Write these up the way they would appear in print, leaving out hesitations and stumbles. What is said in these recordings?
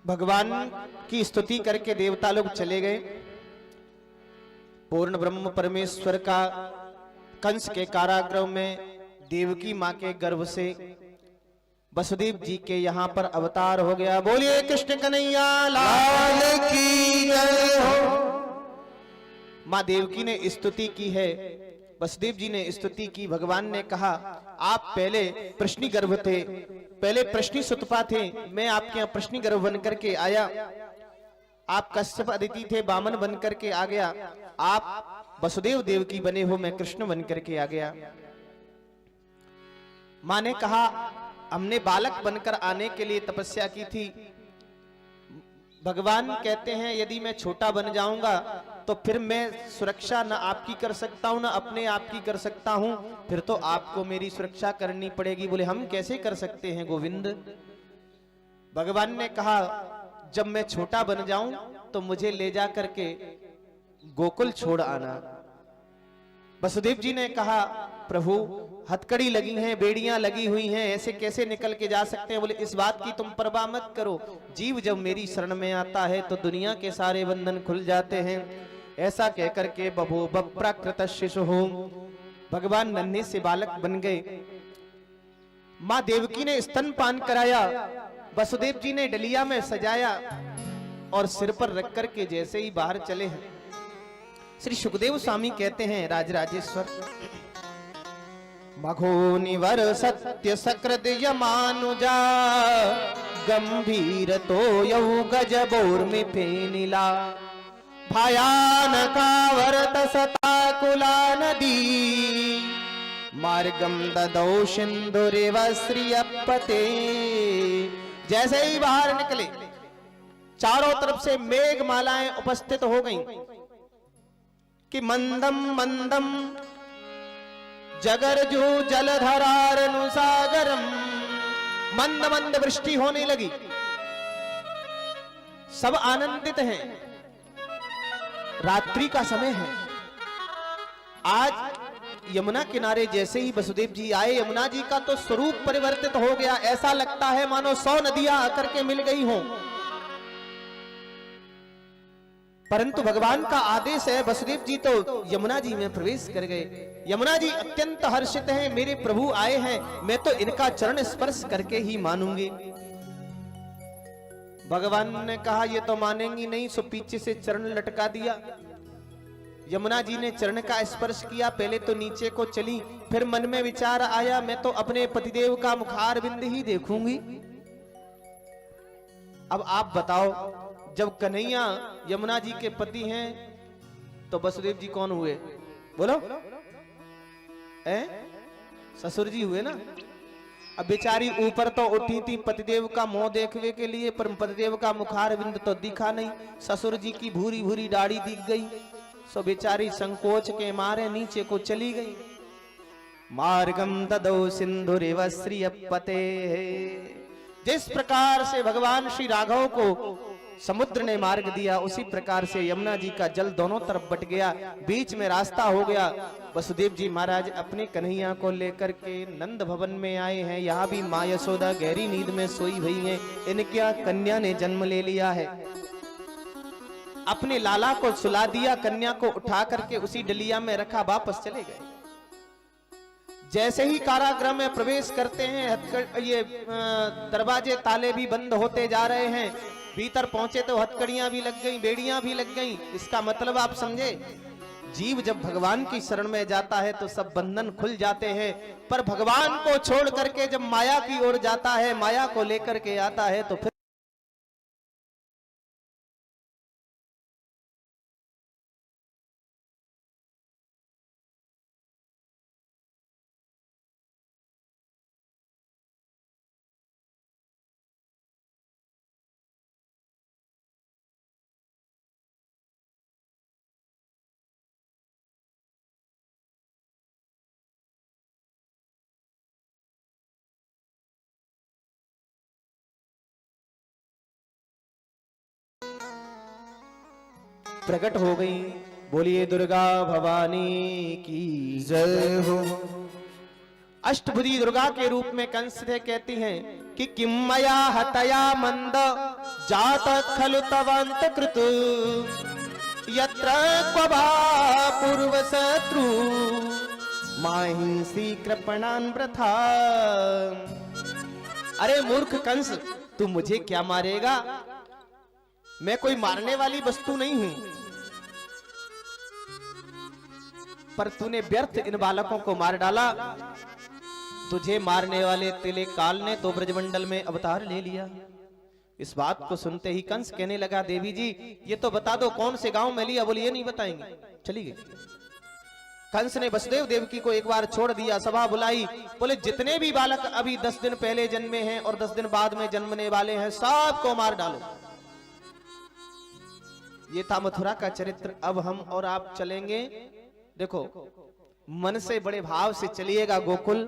भगवान की स्तुति करके देवता लोग चले गए। पूर्ण ब्रह्म परमेश्वर का कंस के कारागृह में देवकी मां के गर्भ से वसुदेव जी के यहाँ पर अवतार हो गया। बोलिए कृष्ण कन्हैया लाल की जय हो। मां देवकी ने स्तुति की है, वसुदेव जी ने स्तुति की। भगवान ने कहा आप पहले प्रश्नी गर्भ थे, पहले प्रश्नी सुतपा थे, मैं आपके यहाँ प्रश्नी गर्भ बन करके आया। आप कश्यप अदिति थे, बामन बन करके आ गया। आप वसुदेव देव की बने हो, मैं कृष्ण बन करके आ गया। मां ने कहा हमने बालक बनकर आने के लिए तपस्या की थी। भगवान कहते हैं यदि मैं छोटा बन जाऊंगा तो फिर मैं सुरक्षा न आपकी कर सकता हूं, न अपने आप की कर सकता हूं, फिर तो आपको मेरी सुरक्षा करनी पड़ेगी। बोले हम कैसे कर सकते हैं गोविंद? भगवान ने कहा जब मैं छोटा बन जाऊं तो मुझे ले जा करके गोकुल छोड़ आना। वसुदेव जी ने कहा प्रभु हथकड़ी लगी हैं, बेड़ियां लगी हुई हैं, ऐसे कैसे निकल के जा सकते हैं? बोले इस बात की तुम परवाह मत करो, जीव जब मेरी शरण में आता है तो दुनिया के सारे बंधन खुल जाते हैं। ऐसा कहकर के बभो बप्राकृत शिशु हो, भगवान नन्हे से बालक बन गए। मां देवकी ने स्तनपान कराया, वसुदेव जी ने डलिया में सजाया और सिर पर रख करके जैसे ही बाहर चले हैं, श्री सुखदेव स्वामी कहते हैं राजराजेश्वर मघो निवर सत्य सकृत यमानुजा गंभीर तो यौ गजबोर में फेनिला भयानकावर्त सताकुला नदी मार्गम ददौ सिंधुरेव श्रियपते। जैसे ही बाहर निकले चारों तरफ से मेघ मालाएं उपस्थित हो गईं कि मंदम मंदम जगरजू जलधरारनुसागरम, मंद मंद वृष्टि होने लगी। सब आनंदित हैं, रात्रि का समय है। आज यमुना किनारे जैसे ही वसुदेव जी आए, यमुना जी का तो स्वरूप परिवर्तित हो गया। ऐसा लगता है मानो 100 नदियां आकर के मिल गई हों। परंतु भगवान का आदेश है, वसुदेव जी तो यमुना जी में प्रवेश कर गए। यमुना जी अत्यंत हर्षित हैं, मेरे प्रभु आए हैं, मैं तो इनका चरण स्पर्श करके ही मानूंगी। भगवान ने कहा ये तो मानेंगी नहीं, सो पीछे से चरण लटका दिया। यमुना जी ने चरण का स्पर्श किया, पहले तो नीचे को चली, फिर मन में विचार आया मैं तो अपने पतिदेव का मुखारविंद ही देखूंगी। अब आप बताओ, जब कन्हैया यमुना जी के पति हैं तो वसुदेव जी कौन हुए? बोलो ससुर जी हुए ना। अब बेचारी ऊपर तो उठी थी पतिदेव का मुंह देखने के लिए, पर पतिदेव का मुखारविंद तो दिखा नहीं। ससुर जी की भूरी भूरी दाढ़ी दिख गई, सो बेचारी संकोच के मारे नीचे को चली गई। मार्गम ददौ सिंधुरेव श्रियपते। जिस प्रकार से भगवान श्री राघव को समुद्र ने मार्ग दिया, उसी प्रकार से यमुना जी का जल दोनों तरफ बट गया, बीच में रास्ता हो गया। वसुदेव जी महाराज अपने कन्हैया को लेकर के नंद भवन में आए हैं। यहाँ भी माँ यशोदा गहरी नींद में सोई हुई हैं। इनके यहाँ कन्या ने जन्म ले लिया है। अपने लाला को सुला दिया, कन्या को उठा करके उसी डलिया में रखा, वापस चले गए। जैसे ही कारागृह में प्रवेश करते हैं, ये दरवाजे ताले भी बंद होते जा रहे हैं। भीतर पहुंचे तो हथकड़ियां भी लग गईं, बेड़ियां भी लग गईं। इसका मतलब आप समझे, जीव जब भगवान की शरण में जाता है तो सब बंधन खुल जाते हैं, पर भगवान को छोड़ करके जब माया की ओर जाता है, माया को लेकर के आता है तो फिर प्रकट हो गई। बोलिए दुर्गा भवानी की जय हो। अष्टभुजी दुर्गा के रूप में कंस से कहती हैं कि किम मया हतया मंद जात खलु तवांत कृत यत्र क्वभा पूर्व शत्रु माहिंसी कृपणान वृथा। अरे मूर्ख कंस, तू मुझे क्या मारेगा? मैं कोई मारने वाली वस्तु नहीं हूं, पर तूने व्यर्थ इन बालकों को मार डाला। तुझे मारने वाले तिले काल ने तो ब्रजमंडल में अवतार ले लिया। इस बात को सुनते ही कंस कहने लगा, देवी जी ये तो बता दो कौन से गांव में लिया। बोले ये नहीं बताएंगे, चली गई। कंस ने वसुदेव देवकी को एक बार छोड़ दिया, सभा बुलाई। बोले जितने भी बालक अभी 10 दिन पहले जन्मे हैं और 10 दिन बाद में जन्मने वाले हैं, सबको मार डालो। ये था मथुरा का चरित्र। अब हम और आप चलेंगे, देखो मन से बड़े भाव से चलिएगा गोकुल,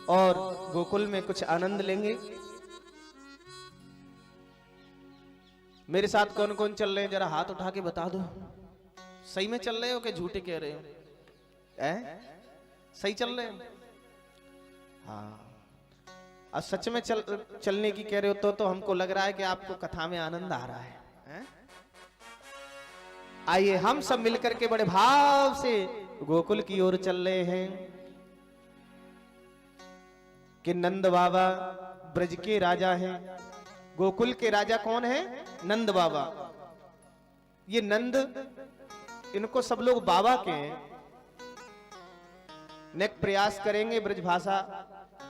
और गोकुल में कुछ आनंद लेंगे। मेरे साथ कौन कौन चल रहे हैं जरा हाथ उठा के बता दो। सही में चल रहे हो कि झूठे कह रहे हो? सही चल रहे हो? हाँ, और सच में चलने की कह रहे हो तो हमको लग रहा है कि आपको कथा में आनंद आ रहा है। आइए हम सब मिलकर के बड़े भाव से गोकुल की ओर चल रहे हैं कि नंद बाबा ब्रज के राजा हैं। गोकुल के राजा कौन है? नंद बाबा। ये नंद, इनको सब लोग बाबा के हैं। नेक प्रयास करेंगे ब्रज भाषा।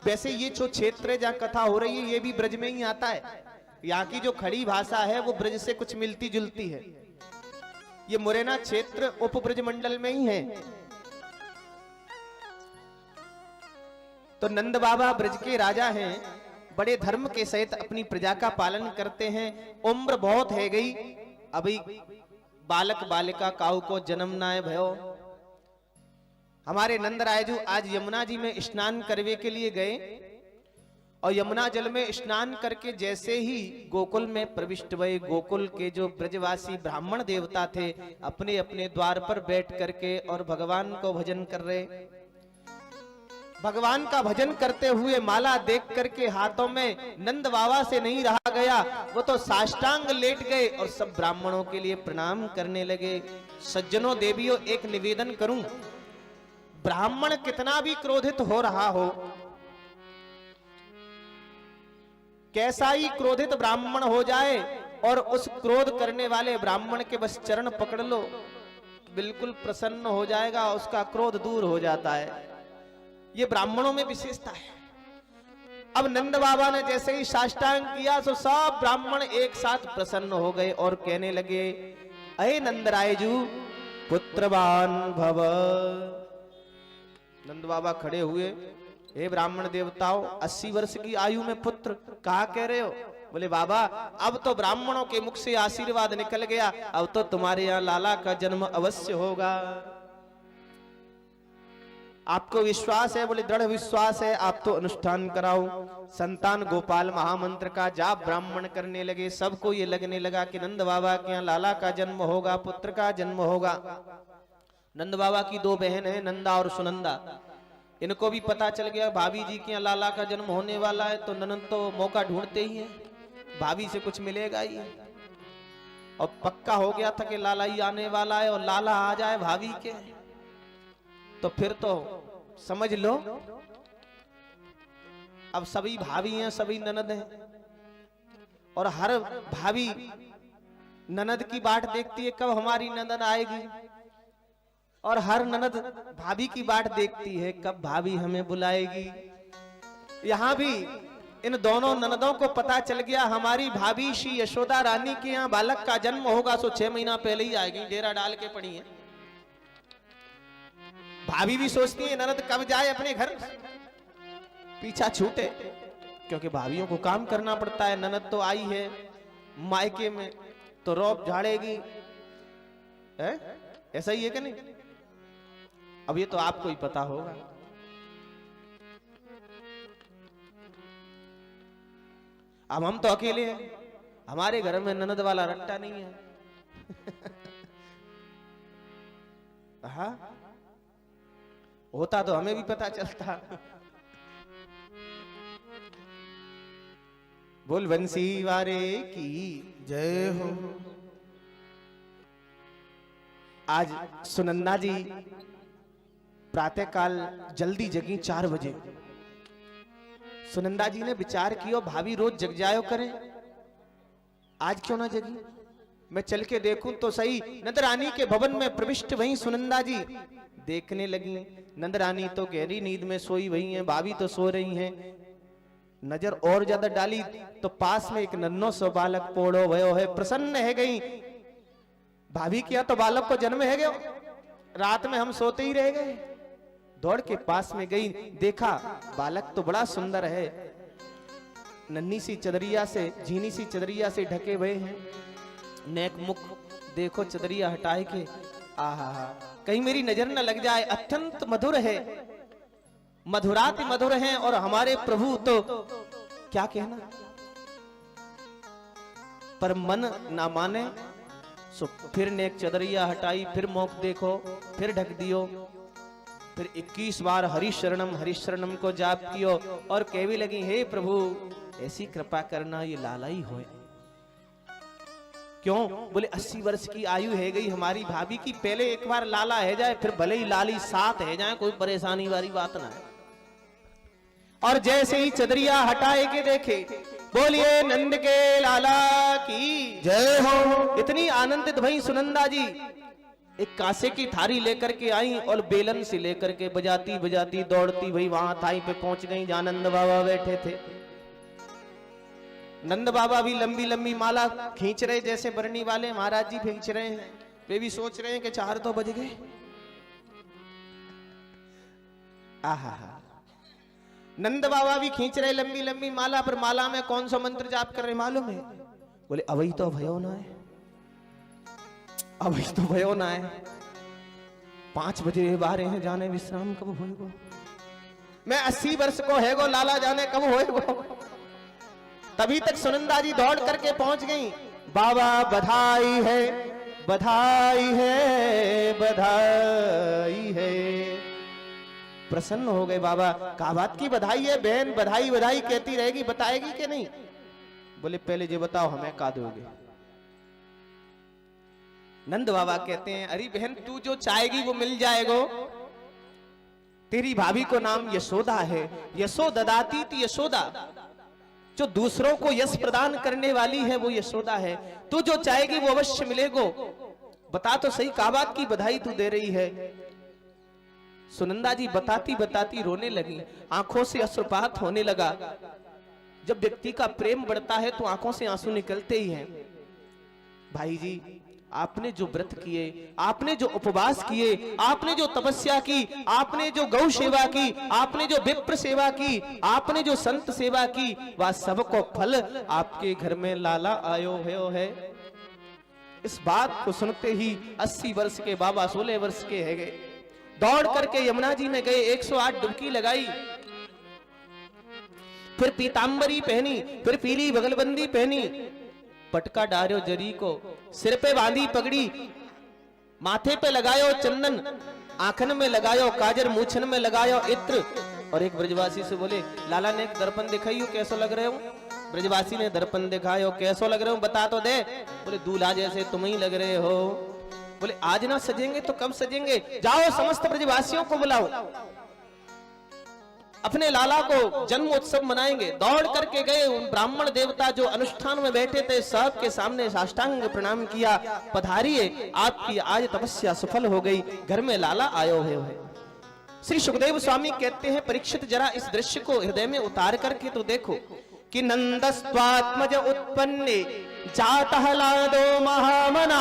वैसे ये जो क्षेत्र है जहां कथा हो रही है, ये भी ब्रज में ही आता है। यहाँ की जो खड़ी भाषा है वो ब्रज से कुछ मिलती जुलती है। ये मुरैना क्षेत्र उप ब्रज मंडल में ही है। तो नंद बाबा ब्रज के राजा हैं, बड़े धर्म के सहित अपनी प्रजा का पालन करते हैं। उम्र बहुत है गई, अभी बालक बालिका काऊ को जन्म नाय भयो। हमारे नंद रायजू आज यमुना जी में स्नान करने के लिए गए, और यमुना जल में स्नान करके जैसे ही गोकुल में प्रविष्ट हुए, गोकुल के जो ब्रजवासी ब्राह्मण देवता थे अपने अपने द्वार पर बैठ करके और भगवान को भजन कर रहे। भगवान का भजन करते हुए माला देख करके हाथों में नंद बाबा से नहीं रहा गया, वो तो साष्टांग लेट गए और सब ब्राह्मणों के लिए प्रणाम करने लगे। सज्जनों देवियों, एक निवेदन करूं, ब्राह्मण कितना भी क्रोधित हो रहा हो, कैसा ही क्रोधित ब्राह्मण हो जाए, और उस क्रोध करने वाले ब्राह्मण के बस चरण पकड़ लो, बिल्कुल प्रसन्न हो जाएगा, उसका क्रोध दूर हो जाता है। ये ब्राह्मणों में विशेषता है। अब नंद बाबा ने जैसे ही साष्टांग किया तो सब ब्राह्मण एक साथ प्रसन्न हो गए और कहने लगे, अये नंदरायजू पुत्रवान भव। नंद बाबा खड़े हुए, हे ब्राह्मण देवताओं, 80 वर्ष की आयु में पुत्र कहा कह रहे हो? बोले बाबा अब तो ब्राह्मणों के मुख से आशीर्वाद निकल गया, अब तो तुम्हारे यहाँ लाला का जन्म अवश्य होगा। आपको विश्वास है? बोले दृढ़ विश्वास है। आप तो अनुष्ठान कराओ। संतान गोपाल महामंत्र का जाप ब्राह्मण करने लगे। सबको ये लगने लगा कि नंद बाबा के यहाँ लाला का जन्म होगा, पुत्र का जन्म होगा। नंद बाबा की 2 बहन है, नंदा और सुनंदा। इनको भी पता चल गया भाभी जी के यहाँ लाला का जन्म होने वाला है, तो ननंद तो मौका ढूंढते ही है, भाभी से कुछ मिलेगा ही। और पक्का हो गया था कि लाला ही आने वाला है, और लाला आ जाए भाभी के तो फिर तो समझ लो अब सभी भाभी हैं, सभी ननद हैं, और हर भाभी ननद की बाट देखती है कब हमारी ननद आएगी, और हर ननद भाभी की बाट देखती है कब भाभी हमें बुलाएगी। यहां भी इन दोनों ननदों को पता चल गया हमारी भाभी श्री यशोदा रानी के यहाँ बालक का जन्म होगा, सो 6 महीना पहले ही आएगी, डेरा डाल के पड़ी है। भाभी भी सोचती है ननद कब जाए अपने घर, पीछा छूटे, क्योंकि भाभियों को काम करना पड़ता है। ननद तो आई है मायके में तो रौब झाड़ेगी, ऐसा ही है कि नहीं? अब ये तो आपको ही पता होगा। अब हम तो अकेले हैं, हमारे घर में ननद वाला रट्टा नहीं है। हाँ, होता तो हमें भी पता चलता। बोल बंसी वारे की जय हो। आज सुनंदा जी प्रातः काल जल्दी जगी 4 बजे। सुनंदा जी ने विचार किया भाभी रोज जग जायो करें, आज क्यों ना जगी। मैं चल के देखूं तो सही। नंदरानी के भवन में प्रविष्ट वहीं सुनंदा जी देखने लगी। नंदरानी तो गहरी नींद में सोई वही हैं, भाभी तो सो रही हैं। नजर और ज्यादा डाली तो पास में एक नन्नो सो बालक पोड़ो भयो है, प्रसन्न है गई। भाभी किया तो बालक को जन्म है गयो, रात में हम सोते ही रह गए। दौड़ के पास में गई, देखा बालक तो बड़ा सुंदर है, नन्ही सी चदरिया से, झीनी सी चदरिया से ढके हुए हैं। नेक मुख देखो चदरिया हटाए के, आहा कहीं मेरी नजर न लग जाए। अत्यंत मधुर है, मधुराति मधुर हैं। और हमारे प्रभु तो क्या कहना, पर मन ना माने। सो फिर नेक चदरिया हटाई, फिर मुख देखो, फिर ढक दियो। फिर 21 बार हरिशरणम को जाप कियो और कहवी लगी, हे प्रभु ऐसी कृपा करना ये लाला ही होए। क्यों? बोले 80 वर्ष की आयु है गई हमारी भाभी की, पहले एक बार लाला है जाए, फिर भले ही लाली 7 है जाए, कोई परेशानी वाली बात ना है। और जैसे ही चदरिया हटाए के देखे, बोलिए नंद के लाला की जय हो। इतनी आनंदित भई सुनंदा जी, एक कांसे की थारी लेकर के आई और बेलन से लेकर के बजाती बजाती दौड़ती वही वहां थाई पे पहुंच गई जहां नंद बाबा बैठे थे। नंद बाबा भी लंबी लंबी माला खींच रहे, जैसे बरनी वाले महाराज जी खींच रहे हैं। वे भी सोच रहे हैं कि 4 तो बज गए। आहा, नंद बाबा भी खींच रहे लंबी लंबी माला, पर माला में कौन सा मंत्र जाप कर रहे मालूम है? बोले अवई तो भयो ना है, अवई तो भयो ना है। 5 बजे बारे हैं, जाने विश्राम कब होएगो। मैं 80 वर्ष को है गो, लाला जाने कब होएगो। तभी तक सुनंदा जी दौड़ करके पहुंच गई। बाबा बधाई है, बधाई है, बधाई है। प्रसन्न हो गए बाबा। क्या बात की बधाई है? बहन बधाई बधाई कहती रहेगी, बताएगी कि नहीं? बोले पहले ये बताओ हमें का दोगे। नंद बाबा कहते हैं, अरे बहन तू जो चाहेगी वो मिल जाएगो। तेरी भाभी को नाम यशोदा है, यशो ददाती थी यशोदा, जो दूसरों को यश प्रदान करने वाली है वो यशोदा है। तू जो चाहेगी वो अवश्य मिलेगो। बता तो सही का बात की बधाई तू दे रही है। सुनंदा जी बताती बताती रोने लगी, आंखों से अश्रुपात होने लगा। जब व्यक्ति का प्रेम बढ़ता है तो आंखों से आंसू निकलते ही हैं। भाई जी आपने जो व्रत किए, आपने जो उपवास किए, आपने जो तपस्या की, आपने जो गौ सेवा की, आपने जो विप्र सेवा की, आपने जो संत सेवा की, वह सबको फल आपके घर में लाला आयो है। इस बात को सुनते ही 80 वर्ष के बाबा 16 वर्ष के है गए। दौड़ करके यमुना जी में गए, 108 डुबकी लगाई, फिर पीतांबरी पहनी, फिर पीली बगलबंदी पहनी, पटका डालो जरी को, सिर पे बांधी पगड़ी, माथे पे लगायो चंदन, आंखन में लगायो काजर, मूछन में लगायो इत्र। और एक ब्रजवासी से बोले, लाला ने एक दर्पण दिखाइयो कैसो लग रहे हो। ब्रजवासी ने दर्पण दिखायो, कैसो लग रहे हो बता तो दे। बोले दूल्हा जैसे तुम ही लग रहे हो। बोले आज ना सजेंगे तो कब सजेंगे? जाओ समस्त ब्रजवासियों को बुलाओ, अपने लाला को जन्म उत्सव मनाएंगे। दौड़ करके गए, उन ब्राह्मण देवता जो अनुष्ठान में बैठे थे सब के सामने साष्टांग प्रणाम किया। पधारिए, आपकी आज तपस्या सफल हो गई, घर में लाला आयो है। श्री सुखदेव स्वामी कहते हैं, परीक्षित जरा इस दृश्य को हृदय में उतार करके तो देखो कि नंदस्त्वात्मज उत्पन्ने जातः लादो महामना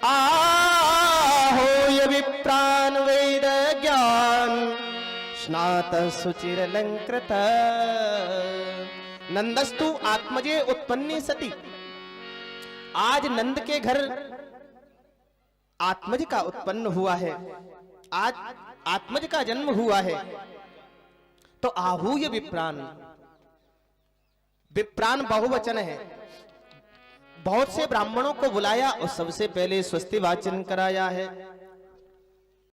आहोय विप्रान वेद ज्ञान स्नात सुचिरलंकृत। नंदस्तु आत्मजे उत्पन्ने सती। आज नंद के घर आत्मज का उत्पन्न हुआ है, आज आत्मज का जन्म हुआ है। तो आहूय विप्रान, विप्रान बहुवचन है। बहुत से ब्राह्मणों को बुलाया और सबसे पहले स्वस्ति वाचन कराया है।